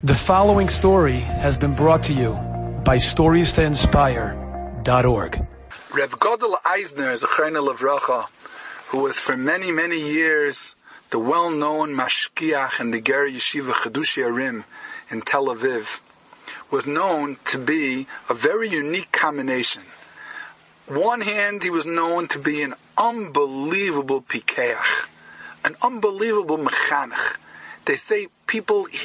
The following story has been brought to you by StoriesToInspire.org. Reb Godel Eisner is a Zechrona Livracha, who was for many, many years the well-known mashkiach in the Ger Yeshiva Chedushi Arim in Tel Aviv, was known to be a very unique combination. One hand, he was known to be an unbelievable pikeach, an unbelievable mechanech. They say he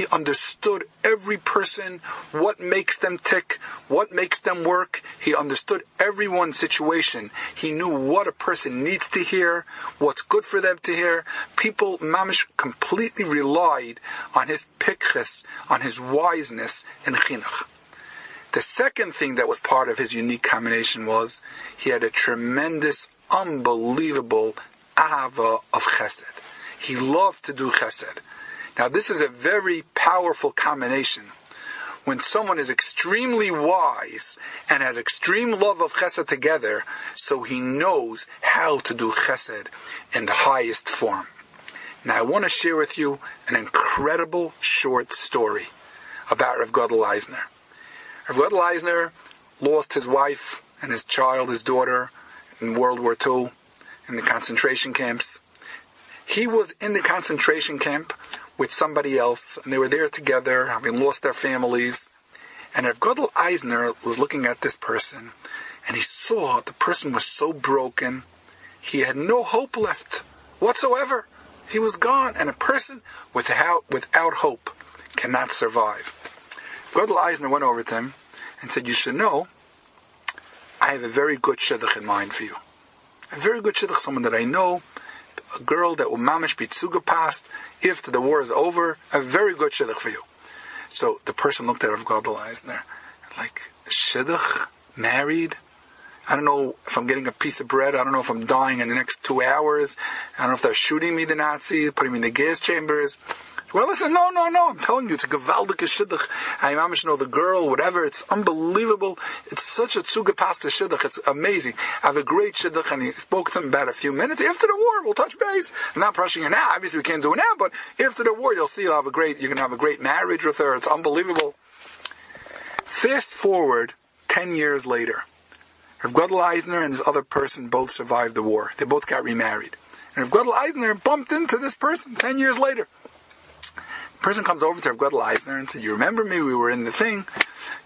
understood every person, what makes them tick, what makes them work. He understood everyone's situation. He knew what a person needs to hear, what's good for them to hear. People, mamish, completely relied on his pikchus, on his wiseness in chinuch. The second thing that was part of his unique combination was he had a tremendous, unbelievable ahava of chesed. He loved to do chesed. Now this is a very powerful combination. When someone is extremely wise and has extreme love of chesed together, so he knows how to do chesed in the highest form. Now I want to share with you an incredible short story about Rav Godel Eisner. Rav Godel Eisner lost his wife and his child, his daughter, in World War II, in the concentration camps. He was in the concentration camp with somebody else, and they were there together, having lost their families. And Rav Godel Eisner was looking at this person, and he saw the person was so broken, he had no hope left whatsoever. He was gone, and a person without hope cannot survive. Rav Godel Eisner went over to him and said, "You should know, I have a very good shidduch in mind for you. A very good shidduch, someone that I know, a girl that will mamish be tzuga past if the war is over, a very good shidduch for you." So the person looked at Rav Godel Eisner like, shidduch? Married? I don't know if I'm getting a piece of bread. I don't know if I'm dying in the next 2 hours. I don't know if they're shooting me, the Nazis, putting me in the gas chambers. Well, listen, no. I'm telling you, it's a gewaldige shidduch. I mamish know the girl, whatever. It's unbelievable. It's such a tzuga pasta shidduch. It's amazing. I have a great shidduch, and he spoke to them about a few minutes. After the war, we'll touch base. I'm not pushing her now. Obviously, we can't do it now, but after the war, you're going to have a great marriage with her. It's unbelievable. Fast forward 10 years later. Rav Godel Eisner and this other person both survived the war. They both got remarried. And Rav Godel Eisner bumped into this person 10 years later. The person comes over to Rav Godel Eisner and said, "You remember me? We were in the thing.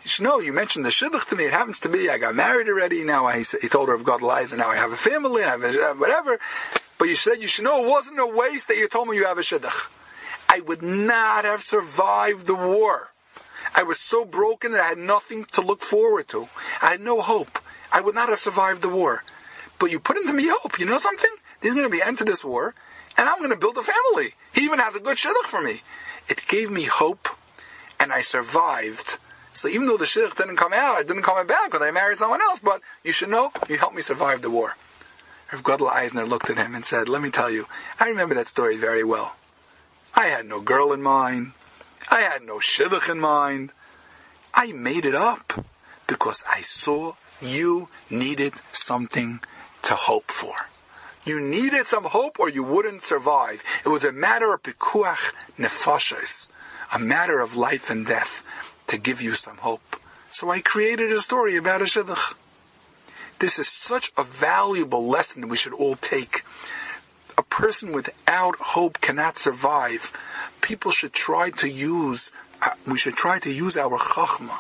You should know, you mentioned the shidduch to me. It happens to be, I got married already. Now he told Rav Godel Eisner, now I have a family, I have whatever. But you said, you should know it wasn't a waste that you told me you have a shidduch. I would not have survived the war. I was so broken that I had nothing to look forward to. I had no hope. I would not have survived the war. But you put into me hope. You know something? There's going to be an end to this war, and I'm going to build a family. He even has a good shidduch for me." It gave me hope, and I survived. So even though the shidduch didn't come out, I didn't come back because I married someone else, but you should know, you helped me survive the war. Rav Godel Eisner looked at him and said, "Let me tell you, I remember that story very well. I had no girl in mind. I had no shidduch in mind. I made it up because I saw you needed something to hope for. You needed some hope or you wouldn't survive. It was a matter of pikuach nefashos, a matter of life and death, to give you some hope. So I created a story about a shidduch." This is such a valuable lesson we should all take. A person without hope cannot survive. We should try to use our chachma,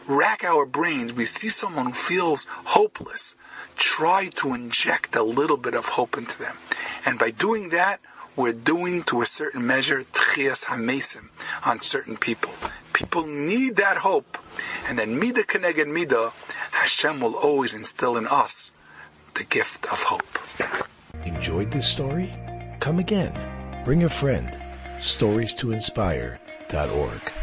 rack our brains. We see someone who feels hopeless, try to inject a little bit of hope into them. And by doing that, we're doing, to a certain measure, tchias hamesim on certain people. People need that hope. And then midah keneged midah, Hashem will always instill in us the gift of hope. Enjoyed this story? Come again. Bring a friend. StoriesToInspire.org